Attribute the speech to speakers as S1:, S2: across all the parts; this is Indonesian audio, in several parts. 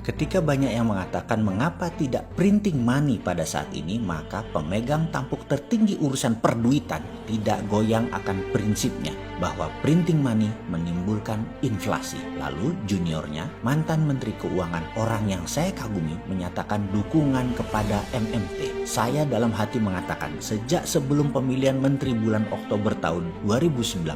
S1: Ketika banyak yang mengatakan mengapa tidak printing money pada saat ini, maka pemegang tampuk tertinggi urusan perduitan tidak goyang akan prinsipnya bahwa printing money menimbulkan inflasi. Lalu juniornya, mantan Menteri Keuangan, orang yang saya kagumi, menyatakan dukungan kepada MMT. Saya dalam hati mengatakan, sejak sebelum pemilihan menteri bulan Oktober tahun 2019,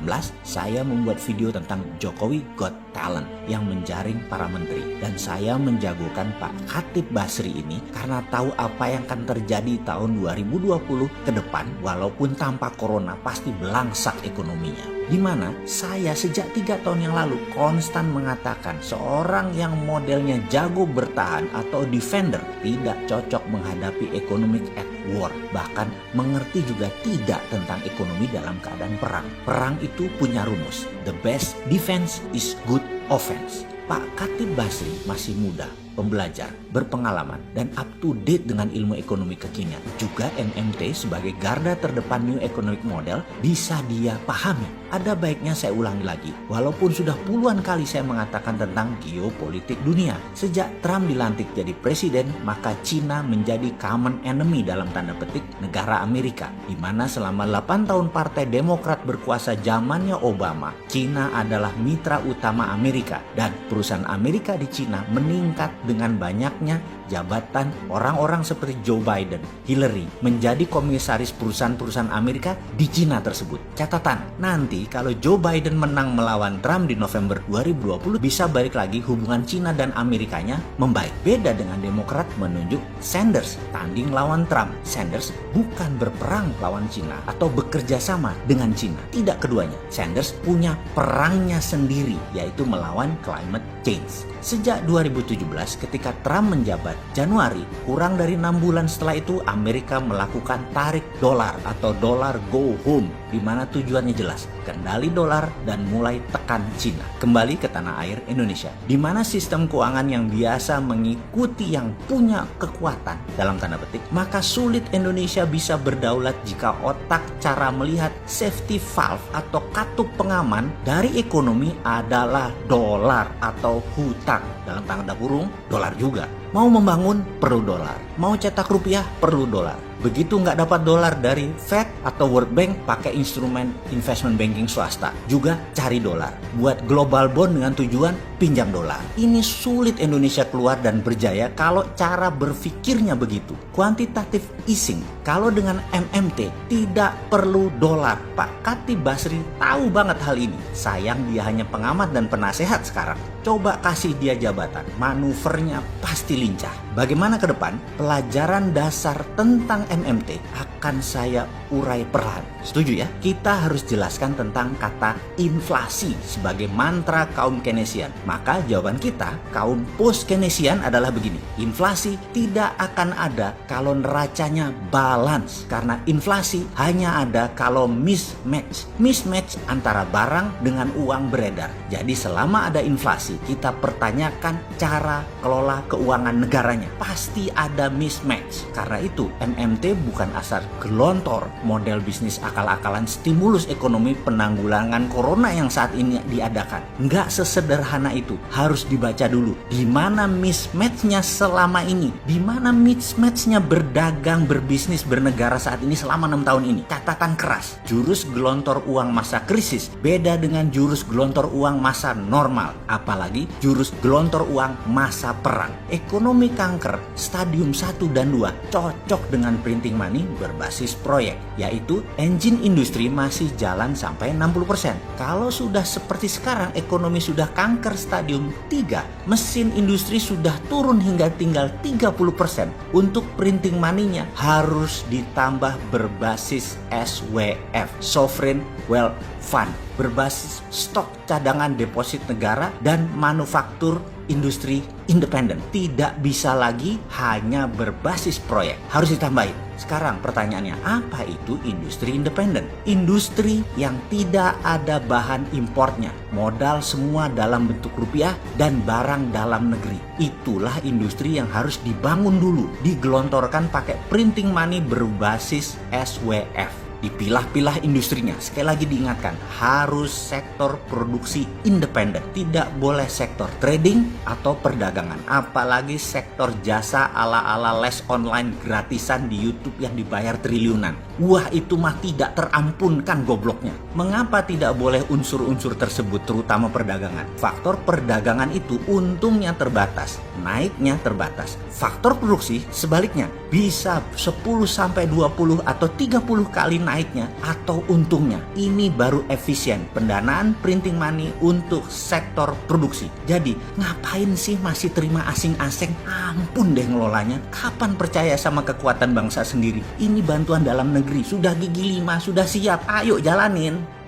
S1: saya membuat video tentang Jokowi Got Talent yang menjaring para menteri. Dan saya menjagokan Pak Khatib Basri ini karena tahu apa yang akan terjadi tahun 2020 ke depan, walaupun tanpa corona pasti belangsak ekonominya. Di mana saya sejak 3 tahun yang lalu konstan mengatakan seorang yang modelnya jago bertahan atau defender tidak cocok menghadapi economic at war. Bahkan mengerti juga tidak tentang ekonomi dalam keadaan perang. Perang itu punya rumus. The best defense is good offense. Pak Khatib Basri masih muda, pembelajar, berpengalaman, dan up to date dengan ilmu ekonomi kekinian. Juga MMT sebagai garda terdepan New Economic Model bisa dia pahami. Ada baiknya saya ulangi lagi, walaupun sudah puluhan kali saya mengatakan tentang geopolitik dunia. Sejak Trump dilantik jadi presiden, maka Cina menjadi common enemy dalam tanda petik negara Amerika. Di mana selama 8 tahun Partai Demokrat berkuasa zamannya Obama, Cina adalah mitra utama Amerika. Dan perusahaan Amerika di Cina meningkat dengan banyaknya jabatan orang-orang seperti Joe Biden, Hillary menjadi komisaris perusahaan-perusahaan Amerika di Cina tersebut. Catatan, nanti kalau Joe Biden menang melawan Trump di November 2020, bisa balik lagi hubungan Cina dan Amerikanya membaik. Beda dengan Demokrat menunjuk Sanders tanding lawan Trump. Sanders bukan berperang lawan Cina atau bekerja sama dengan Cina. Tidak keduanya. Sanders punya perangnya sendiri, yaitu melawan climate change. Sejak 2017 ketika Trump menjabat Januari, kurang dari 6 bulan setelah itu Amerika melakukan tarik dolar atau dolar go home, di mana tujuannya jelas, kendali dolar dan mulai tekan Cina. Kembali ke tanah air Indonesia, di mana sistem keuangan yang biasa mengikuti yang punya kekuatan dalam tanda petik, maka sulit Indonesia bisa berdaulat jika otak cara melihat safety valve atau katup pengaman dari ekonomi adalah dolar atau hutang. Dalam tanda kurung, dolar juga. Mau membangun, perlu dolar. Mau cetak rupiah, perlu dolar. Begitu nggak dapat dolar dari Fed atau World Bank, pakai instrumen investment banking swasta. Juga cari dolar. Buat global bond dengan tujuan pinjam dolar. Ini sulit Indonesia keluar dan berjaya kalau cara berpikirnya begitu. Quantitative easing. Kalau dengan MMT tidak perlu dolar. Pak Khatib Basri tahu banget hal ini. Sayang dia hanya pengamat dan penasehat sekarang. Coba kasih dia jabatan. Manuvernya pasti lincah. Bagaimana ke depan? Pelajaran dasar tentang MMT akan saya urai perlahan. Setuju ya? Kita harus jelaskan tentang kata inflasi sebagai mantra kaum Keynesian. Maka jawaban kita, kaum post-Keynesian adalah begini. Inflasi tidak akan ada kalau neracanya balance. Karena inflasi hanya ada kalau mismatch. Mismatch antara barang dengan uang beredar. Jadi selama ada inflasi, kita pertanyakan cara kelola keuangan negaranya. Pasti ada mismatch. Karena itu, MMT bukan asal gelontor model bisnis akal-akalan stimulus ekonomi penanggulangan corona yang saat ini diadakan. Nggak sesederhana itu. Harus dibaca dulu. Di mana mismatch-nya selama ini? Di mana mismatch-nya berdagang, berbisnis, bernegara saat ini selama 6 tahun ini? Catatan keras. Jurus gelontor uang masa krisis beda dengan jurus gelontor uang masa normal. Apalagi jurus gelontor uang masa perang. Ekonomi kanker stadium 1 dan 2 cocok dengan printing money berbasis proyek, yaitu engine industri masih jalan sampai 60%. Kalau sudah seperti sekarang ekonomi sudah kanker stadium 3, mesin industri sudah turun hingga tinggal 30%. Untuk printing money-nya harus ditambah berbasis SWF, Sovereign Wealth Fund, berbasis stok cadangan deposit negara dan manufaktur industri independen. Tidak bisa lagi hanya berbasis proyek. Harus ditambahin. Sekarang pertanyaannya, apa itu industri independen? Industri yang tidak ada bahan importnya. Modal semua dalam bentuk rupiah dan barang dalam negeri. Itulah industri yang harus dibangun dulu. Digelontorkan pakai printing money berbasis SWF. Dipilah-pilah industrinya. Sekali lagi diingatkan, harus sektor produksi independen. Tidak boleh sektor trading atau perdagangan. Apalagi sektor jasa ala-ala les online gratisan di YouTube yang dibayar triliunan. Wah, itu mah tidak terampunkan gobloknya. Mengapa tidak boleh unsur-unsur tersebut, terutama perdagangan? Faktor perdagangan itu untungnya terbatas, naiknya terbatas. Faktor produksi sebaliknya bisa 10 sampai 20 atau 30 kali naiknya atau untungnya. Ini baru efisien pendanaan printing money untuk sektor produksi. Jadi ngapain sih masih terima asing-asing? Ampun deh ngelolanya. Kapan percaya sama kekuatan bangsa sendiri? Ini bantuan dalam negeri, sudah gigi 5, sudah siap, ayo jalanin.